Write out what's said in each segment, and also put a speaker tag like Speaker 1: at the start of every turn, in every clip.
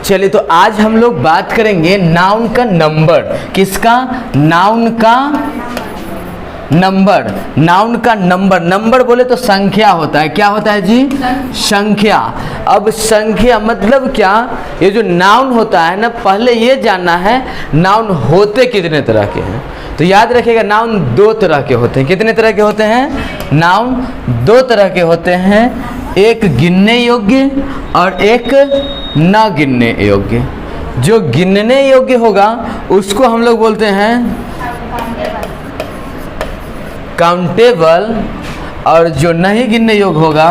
Speaker 1: चलिए तो आज हम लोग बात करेंगे नाउन का नंबर। किसका? नाउन का नंबर। नाउन का नंबर, नंबर बोले तो संख्या होता है। क्या होता है जी? संख्या। अब संख्या मतलब क्या? ये जो नाउन होता है ना, पहले ये जानना है नाउन होते कितने तरह के हैं। तो याद रखिएगा नाउन दो तरह के होते हैं। कितने तरह के होते हैं? नाउन दो तरह के होते हैं, एक गिनने योग्य और एक न गिनने योग्य। जो गिनने योग्य होगा उसको हम लोग बोलते हैं काउंटेबल, और जो नहीं गिनने योग्य होगा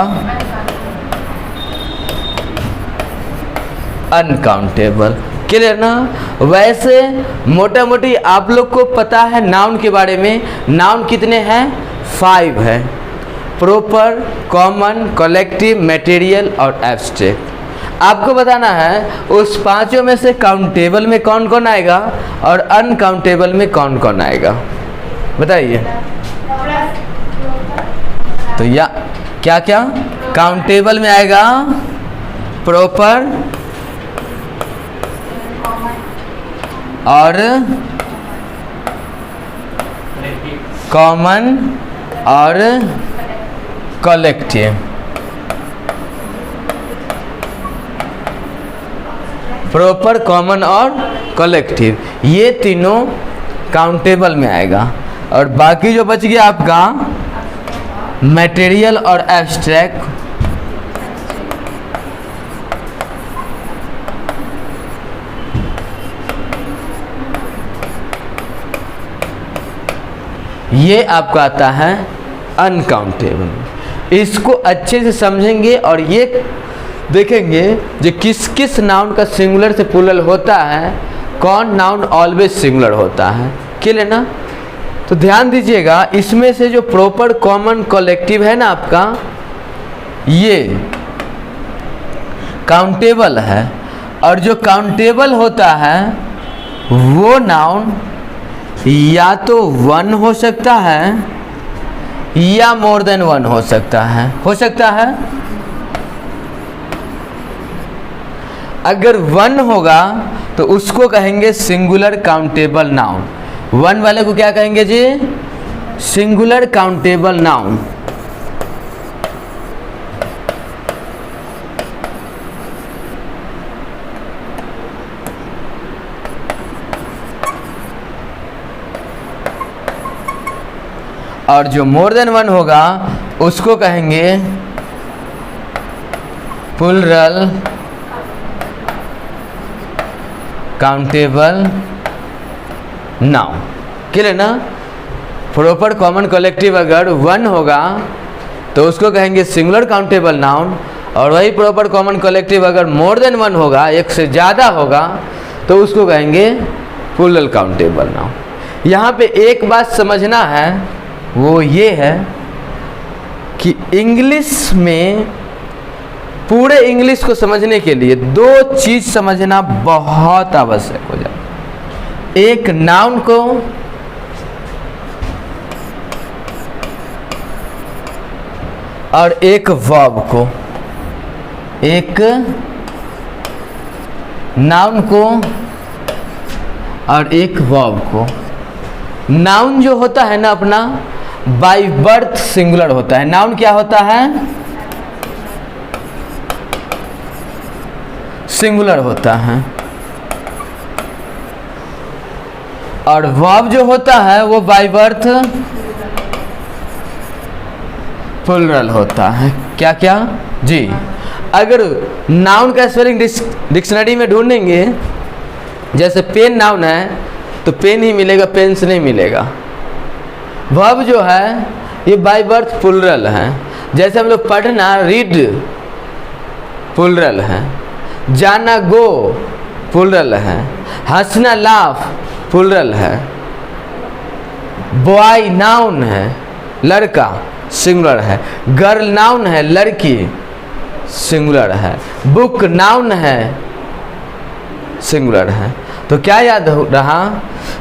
Speaker 1: अनकाउंटेबल। क्लियर ना? वैसे मोटा मोटी आप लोग को पता है नाउन के बारे में। नाउन कितने हैं? 5 है। प्रॉपर, कॉमन, कलेक्टिव, मटेरियल और एब्स्ट्रैक्ट। आपको बताना है उस पांचों में से काउंटेबल में कौन कौन आएगा और अनकाउंटेबल में कौन कौन आएगा, बताइए। तो या क्या क्या काउंटेबल में आएगा? प्रॉपर और कॉमन और कलेक्टिव। प्रॉपर, कॉमन और कलेक्टिव, ये तीनों काउंटेबल में आएगा। और बाकी जो बच गया आपका मटेरियल और एब्स्ट्रैक्ट, ये आपका आता है अनकाउंटेबल। इसको अच्छे से समझेंगे और ये देखेंगे जो किस किस नाउन का सिंगुलर से प्लूरल होता है, कौन नाउन ऑलवेज सिंगुलर होता है। क्लियर ना? तो ध्यान दीजिएगा, इसमें से जो प्रॉपर, कॉमन, कलेक्टिव है ना आपका, ये काउंटेबल है। और जो काउंटेबल होता है वो नाउन या तो 1 हो सकता है या मोर देन 1 हो सकता है। हो सकता है अगर 1 होगा तो उसको कहेंगे सिंगुलर काउंटेबल नाउन। 1 वाले को क्या कहेंगे जी? Singular countable noun. और जो मोर देन 1 होगा उसको कहेंगे प्लूरल काउंटेबल नाउन। क्लियर ना? प्रॉपर, कॉमन, कलेक्टिव अगर 1 होगा तो उसको कहेंगे सिंगुलर काउंटेबल नाउन, और वही प्रॉपर, कॉमन, कलेक्टिव अगर मोर देन 1 होगा, एक से ज़्यादा होगा, तो उसको कहेंगे प्लूरल काउंटेबल नाउन। यहाँ पे एक बात समझना है, वो ये है कि इंग्लिश में, पूरे इंग्लिश को समझने के लिए 2 चीज़ समझना बहुत आवश्यक हो जाता है। एक नाउन को और एक वर्ब को। एक नाउन को और एक वर्ब को। नाउन जो होता है ना अपना, बाय बर्थ सिंगुलर होता है। नाउन क्या होता है? सिंगुलर होता है। और वर्ब जो होता है वो बाय बर्थ प्लूरल होता है। क्या क्या जी? अगर नाउन का स्पेलिंग डिक्शनरी में ढूंढेंगे, जैसे पेन नाउन है तो पेन ही मिलेगा, पेन से नहीं मिलेगा। वर्ब जो है ये बाय बर्थ प्लूरल है। जैसे हम लोग पढ़ना, रीड प्लूरल है, जाना गो प्लूरल है, हंसना लाफ प्लूरल है, बॉय नाउन है, लड़का सिंगुलर है, गर्ल नाउन है, लड़की सिंगुलर है, बुक नाउन है, सिंगुलर है। तो क्या याद रहा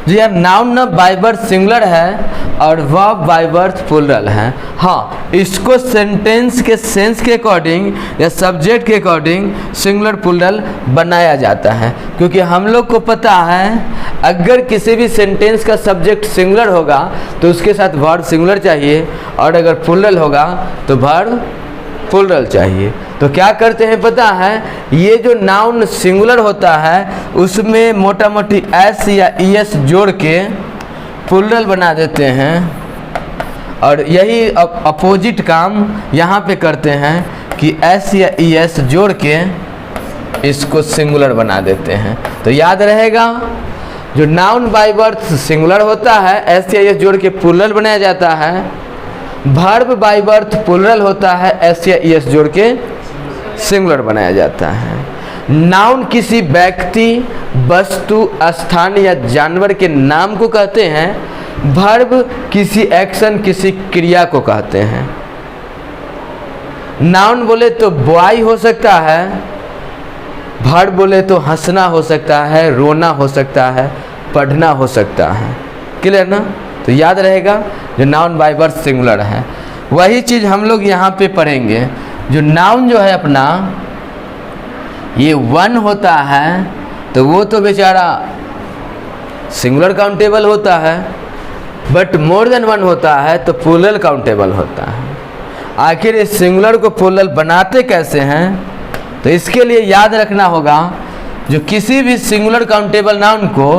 Speaker 1: जी यार, नाउन ना बाय बर्थ सिंगुलर है और वर्ब बाय बर्थ प्लूरल है। हाँ, इसको सेंटेंस के सेंस के अकॉर्डिंग या सब्जेक्ट के अकॉर्डिंग सिंगुलर प्लूरल बनाया जाता है, क्योंकि हम लोग को पता है अगर किसी भी सेंटेंस का सब्जेक्ट सिंगुलर होगा तो उसके साथ वर्ब सिंगुलर चाहिए, और अगर प्लूरल होगा तो वर्ब प्लूरल चाहिए। तो क्या करते हैं पता है, ये जो नाउन सिंगुलर होता है उसमें मोटा मोटी एस या ईएस जोड़ के प्लूरल बना देते हैं, और यही अपोजिट काम यहाँ पे करते हैं कि एस या ईएस जोड़ के इसको सिंगुलर बना देते हैं। तो याद रहेगा, जो नाउन बाय बर्थ सिंगुलर होता है एस या ईएस जोड़ के प्लूरल बनाया जाता है, वर्ब बाय बर्थ प्लूरल होता है एस या ईएस जोड़ के सिंगुलर बनाया जाता है। नाउन किसी व्यक्ति, वस्तु, स्थान या जानवर के नाम को कहते हैं। वर्ब किसी एक्शन, किसी क्रिया को कहते हैं। नाउन बोले तो बॉय हो सकता है, वर्ब बोले तो हंसना हो सकता है, रोना हो सकता है, पढ़ना हो सकता है। क्लियर ना? तो याद रहेगा जो नाउन बाय बर्थ सिंगुलर है। वही चीज़ हम लोग यहाँ पे पढ़ेंगे। जो नाउन जो है अपना ये वन होता है तो वो तो बेचारा सिंगुलर काउंटेबल होता है, बट मोर देन वन होता है तो प्लूरल काउंटेबल होता है। आखिर इस सिंगुलर को प्लूरल बनाते कैसे हैं, तो इसके लिए याद रखना होगा जो किसी भी सिंगुलर काउंटेबल नाउन को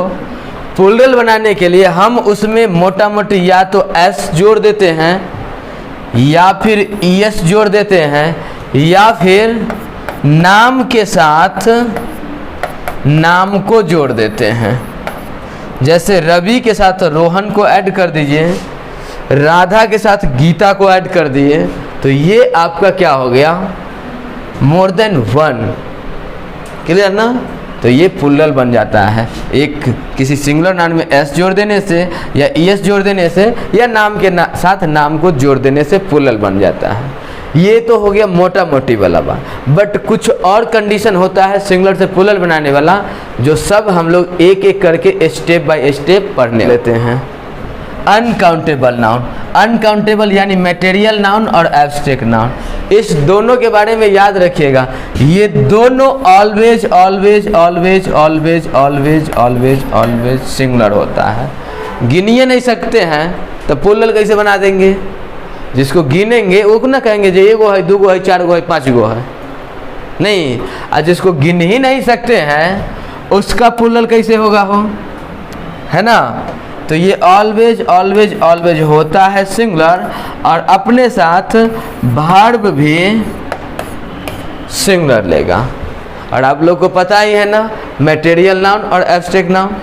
Speaker 1: प्लूरल बनाने के लिए हम उसमें मोटा मोटी या तो एस जोड़ देते हैं या फिर ईएस जोड़ देते हैं, या फिर नाम के साथ नाम को जोड़ देते हैं। जैसे रवि के साथ रोहन को ऐड कर दीजिए, राधा के साथ गीता को ऐड कर दिए, तो ये आपका क्या हो गया, मोर देन वन। क्लियर ना? तो ये प्लूरल बन जाता है। एक किसी सिंगुलर नाउन में एस जोड़ देने से या ईएस जोड़ देने से या नाम के साथ नाम को जोड़ देने से प्लूरल बन जाता है। ये तो हो गया मोटा मोटी वाला बात, बट कुछ और कंडीशन होता है सिंगुलर से प्लूरल बनाने वाला, जो सब हम लोग एक एक करके स्टेप बाय स्टेप पढ़ने लेते हैं। अनकाउंटेबल नाउन, अनकाउंटेबल यानी मटेरियल नाउन और एब्स्ट्रैक्ट नाउन, इस दोनों के बारे में याद रखिएगा। ये दोनों always always always always always always always singular होता है। गिनिए नहीं सकते हैं तो प्लूरल कैसे बना देंगे? जिसको गिनेंगे वो ना कहेंगे जो एगो है, दूगो है, चार गो है, पाँच गो है, नहीं। और जिसको गिन ही नहीं सकते हैं उसका प्लूरल कैसे होगा हो, है ना? तो ये ऑलवेज ऑलवेज ऑलवेज होता है सिंगुलर, और अपने साथ वर्ब भी सिंगुलर लेगा। और आप लोग को पता ही है ना, मटेरियल नाउन और एब्स्ट्रैक्ट नाउन,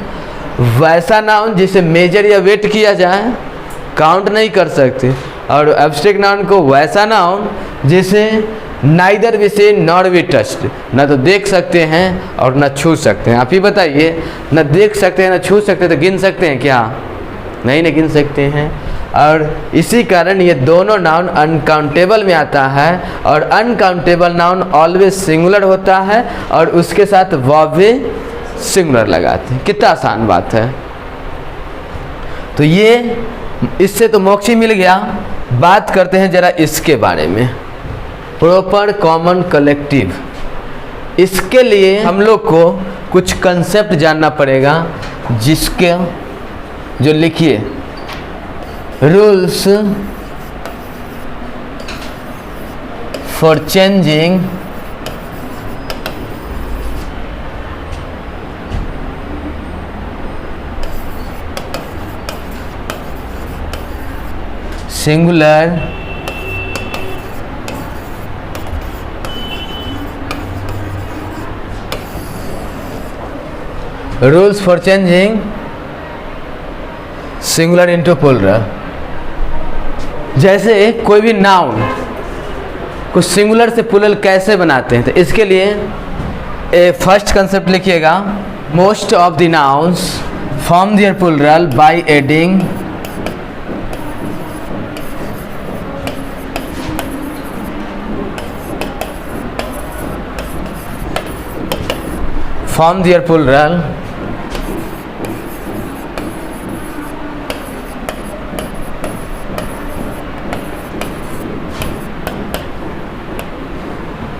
Speaker 1: वैसा नाउन जिसे मेजर या वेट किया जाए, काउंट नहीं कर सकते, और एब्स्ट्रैक्ट नाउन को वैसा नाउन जिसे neither be seen nor be touched, ना तो देख सकते हैं और ना छू सकते हैं। आप ही बताइए, ना देख सकते हैं ना छू सकते हैं, तो गिन सकते हैं क्या? नहीं, नहीं गिन सकते हैं। और इसी कारण ये दोनों नाउन अनकाउंटेबल में आता है, और अनकाउंटेबल नाउन ऑलवेज सिंगुलर होता है और उसके साथ वर्ब भी सिंगुलर लगाते हैं। कितना आसान बात है। तो ये इससे तो मोक्ष ही मिल गया। बात करते हैं जरा इसके बारे में, प्रॉपर कॉमन कलेक्टिव। इसके लिए हम लोग को कुछ कंसेप्ट जानना पड़ेगा, जिसके जो लिखिए, rules for changing singular rules for changing singular into plural. जैसे कोई भी नाउन को सिंगुलर से प्लूरल कैसे बनाते हैं, तो इसके लिए फर्स्ट कंसेप्ट लिखिएगा, most of the nouns form their plural by adding form their plural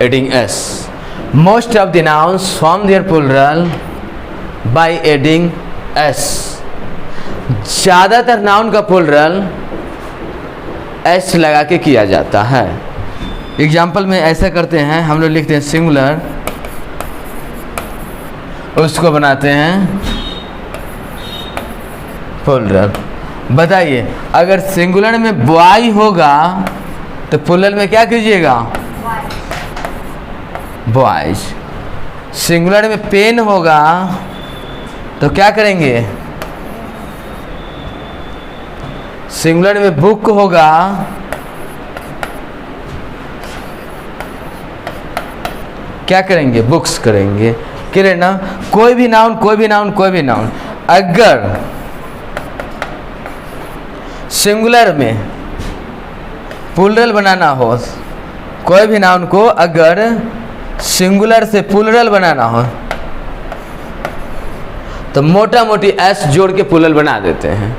Speaker 1: adding s. Most of the nouns form their plural by adding s. ज़्यादातर नाउन का प्लूरल s लगा के किया जाता है. एग्जाम्पल में ऐसा करते हैं, हम लोग लिखते हैं सिंगुलर, उसको बनाते हैं प्लूरल. बताइए, अगर सिंगुलर में बॉय होगा तो प्लूरल में क्या कीजिएगा? बॉयज. सिंगुलर में पेन होगा तो क्या करेंगे? सिंगुलर में बुक होगा क्या करेंगे? बुक्स करेंगे. क्लियर ना? कोई भी नाउन, कोई भी नाउन, कोई भी नाउन अगर सिंगुलर में प्लूरल बनाना हो, कोई भी नाउन को अगर सिंगुलर से प्लूरल बनाना हो तो मोटा मोटी एस जोड़ के प्लूरल बना देते हैं.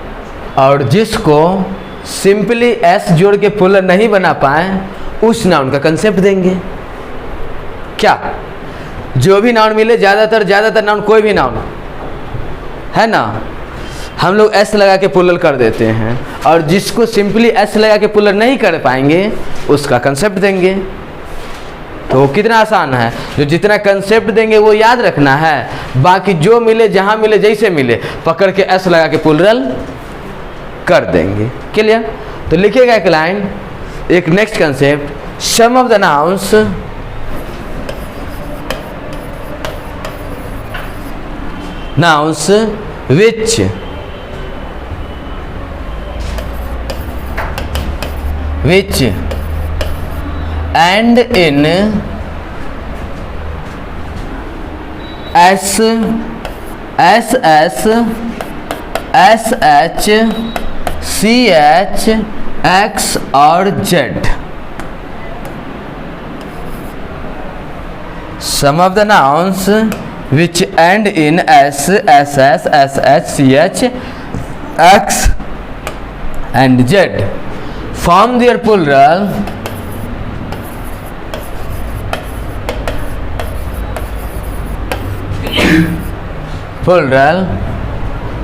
Speaker 1: और जिसको सिंपली एस जोड़ के प्लूरल नहीं बना पाए उस नाउन का कंसेप्ट देंगे. क्या? जो भी नाउन मिले, ज़्यादातर नाउन, कोई भी नाउन है ना, हम लोग एस लगा के प्लूरल कर देते हैं. और जिसको सिंपली एस लगा के प्लूरल नहीं कर पाएंगे उसका कंसेप्ट देंगे. तो कितना आसान है. जो जितना कंसेप्ट देंगे वो याद रखना है, बाकी जो मिले, जहाँ मिले, जैसे मिले पकड़ के एस लगा के प्लूरल कर देंगे. क्लियर? तो लिखिएगा एक लाइन, एक next concept. Some of the nouns which end in s, ss, sh, ch, x और z. Some of the nouns which end in s, ss, sh, ch, x and z form their plural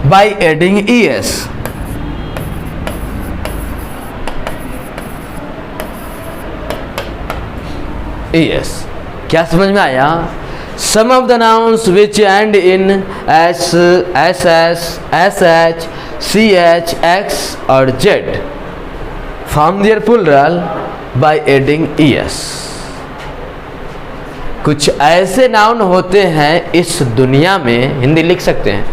Speaker 1: by adding es. es. क्या समझ में आया? Some of the nouns which end in s, ss, sh, ch, x और z form their plural by adding es. कुछ ऐसे noun होते हैं इस दुनिया में, हिंदी लिख सकते हैं,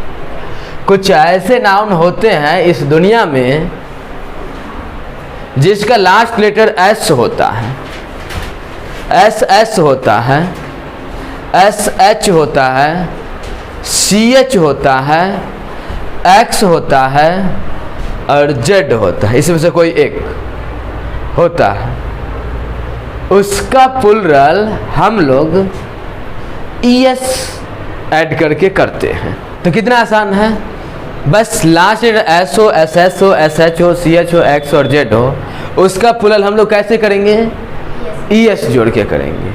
Speaker 1: कुछ ऐसे नाउन होते हैं इस दुनिया में जिसका लास्ट लेटर s होता है, ss होता है, sh होता है, ch होता है, x होता है और z होता है. इसमें से कोई एक होता है. उसका प्लूरल हम लोग es ऐड करके करते हैं. तो कितना आसान है. बस लास्ट लेटर s हो, ss हो, sh हो, ch हो, x और z हो, उसका प्लूरल हम लोग कैसे करेंगे? es जोड़ के करेंगे.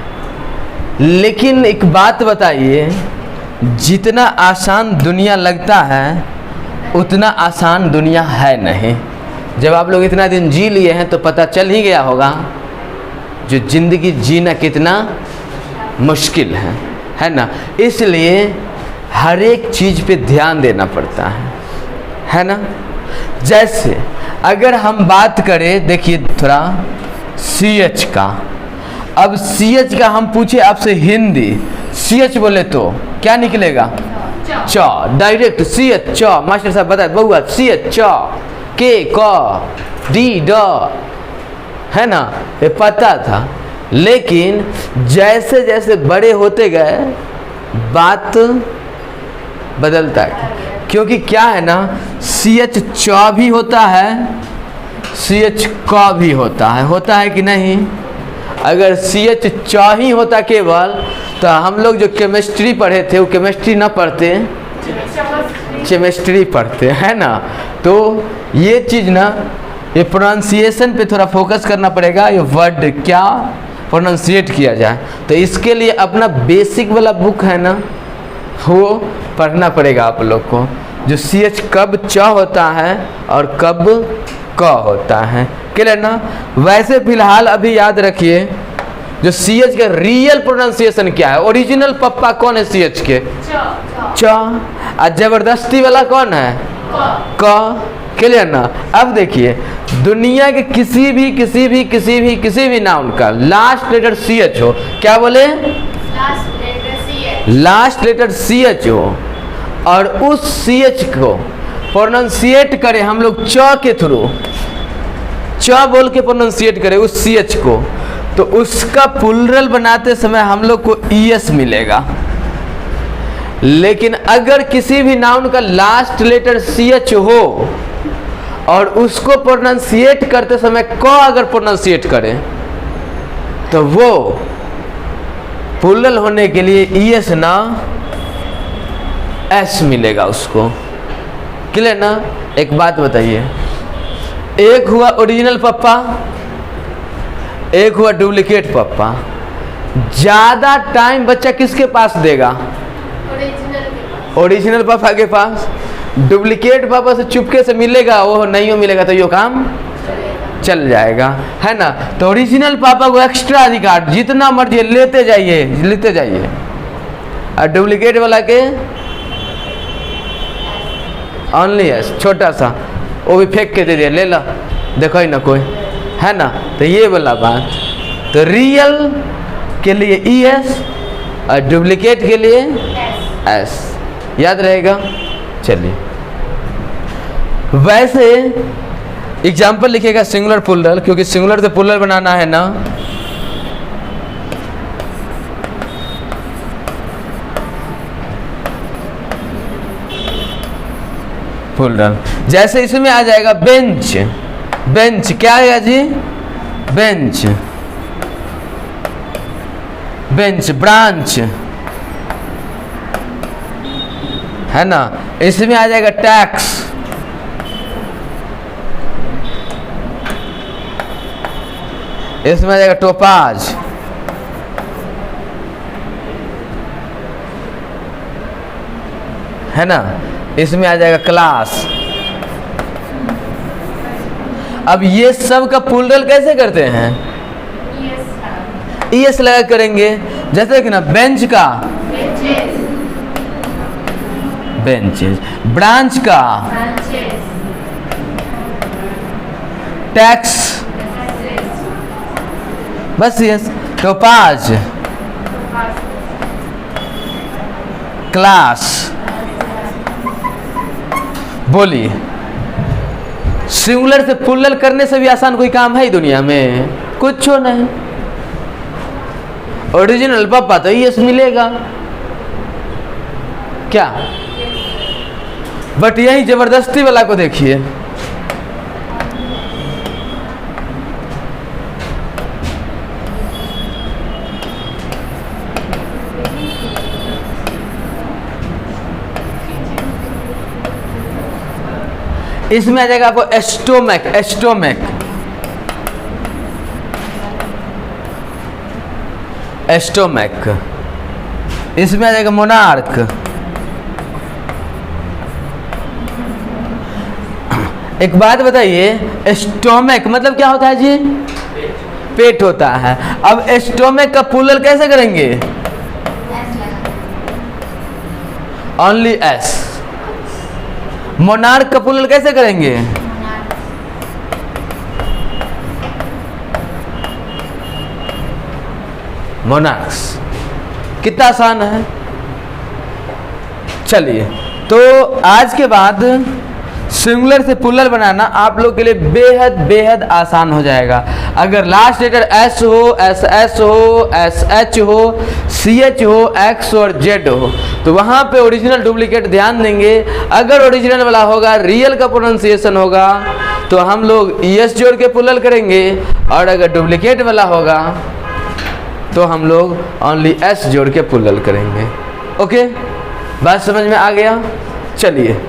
Speaker 1: लेकिन एक बात बताइए, जितना आसान दुनिया लगता है उतना आसान दुनिया है नहीं. जब आप लोग इतना दिन जी लिए हैं तो पता चल ही गया होगा जो ज़िंदगी जीना कितना मुश्किल है ना. इसलिए हर एक चीज़ पे ध्यान देना पड़ता है ना. जैसे अगर हम बात करें, देखिए थोड़ा CH का, अब CH का हम पूछे आपसे हिंदी, CH बोले तो क्या निकलेगा? च. डायरेक्ट CH च. मास्टर साहब बताए बहुआ CH च, के क डी ड, है ना, ये पता था. लेकिन जैसे जैसे बड़े होते गए बात बदलता है. क्योंकि क्या है ना, CH च भी होता है, CH क भी होता है कि नहीं. अगर CH च ही होता केवल तो हम लोग जो केमिस्ट्री पढ़े थे वो केमिस्ट्री ना पढ़ते, केमिस्ट्री पढ़ते, है ना. तो ये चीज़ ना, ये प्रोनाउंसिएशन पे थोड़ा फोकस करना पड़ेगा. ये वर्ड क्या प्रोनाउंसिएट किया जाए, तो इसके लिए अपना बेसिक वाला बुक है ना, वो पढ़ना पड़ेगा आप लोग को, जो CH कब च होता है और कब क होता है, क्लियर ना। वैसे फिलहाल अभी याद रखिए जो CH का रियल प्रोनाउंसिएशन क्या है। ओरिजिनल पप्पा कौन है CH के? च। और जबरदस्ती वाला कौन है? क, क्लियर ना। अब देखिए दुनिया के किसी भी नाउन का लास्ट लेटर CH हो, क्या बोले? लास्ट लेटर CH हो और उस CH को प्रोनाउंसिएट करें हम लोग च के थ्रू, च बोल के प्रोनाउंसिएट करें उस CH को, तो उसका प्लूरल बनाते समय हम लोग को ES मिलेगा। लेकिन अगर किसी भी नाउन का लास्ट लेटर CH हो और उसको प्रोनाउंसिएट करते समय क अगर प्रोनाउंसिएट करें तो वो प्लूरल होने के लिए ES ना S मिलेगा उसको, क्लियर ना। एक बात बताइए, एक हुआ ओरिजिनल पप्पा, एक हुआ डुप्लीकेट पप्पा, ज्यादा टाइम बच्चा किसके पास देगा? ओरिजिनल पापा के पास। डुप्लीकेट पापा से चुपके से मिलेगा, वो नहीं मिलेगा तो यो काम चल जाएगा, है ना। तो ओरिजिनल पापा को एक्स्ट्रा अधिकार, जितना मर्जी लेते जाइए। और डुप्लीकेट वाला के ओनली एस, छोटा सा, वो भी फेंक के दे दिया, ले ला, देखो ही ना कोई, है ना। तो ये वाला बात, तो रियल के लिए ES और डुप्लीकेट के लिए S, याद रहेगा। चलिए वैसे एग्जाम्पल लिखिएगा सिंगुलर प्लूरल, क्योंकि सिंगुलर से प्लूरल बनाना है ना। प्लूरल जैसे इसमें आ जाएगा बेंच, बेंच क्या आएगा जी? बेंच, बेंच, ब्रांच, है ना। इसमें आ जाएगा टैक्स, इसमें आ जाएगा टोपाज, है ना। इसमें आ जाएगा क्लास। अब ये सब का प्लूरल कैसे करते हैं? ES लगा करेंगे। जैसे कि ना बेंच का बेंचेज, ब्रांच का टैक्स, बस यस, टोपाज, क्लास। बोलिए सिंगुलर से प्लूरल करने से भी आसान कोई काम है दुनिया में? कुछ नहीं। ओरिजिनल पापा तो ES मिलेगा क्या, बट यही जबरदस्ती वाला को देखिए, इसमें आ जाएगा आपको एस्टोमैक, एस्टोमैक, एस्टोमैक। इसमें आ जाएगा मोनार्क। एक बात बताइए, एस्टोमैक मतलब क्या होता है जी? पेट होता है। अब एस्टोमैक का प्लूरल कैसे करेंगे? Only S। मोनार्क का प्लूरल कैसे करेंगे? मोनार्क्स। कितना आसान है। चलिए तो आज के बाद सिंगुलर से प्लूरल बनाना आप लोग के लिए बेहद बेहद आसान हो जाएगा। अगर लास्ट लेटर S हो, SS हो, SH हो, CH हो, X और Z हो तो वहाँ पे ओरिजिनल डुप्लीकेट ध्यान देंगे। अगर ओरिजिनल वाला होगा, रियल का प्रोनाउंसिएशन होगा तो हम लोग ES जोड़ के प्लूरल करेंगे, और अगर डुप्लीकेट वाला होगा तो हम लोग ओनली S जोड़ के प्लूरल करेंगे। ओके, बात समझ में आ गया? चलिए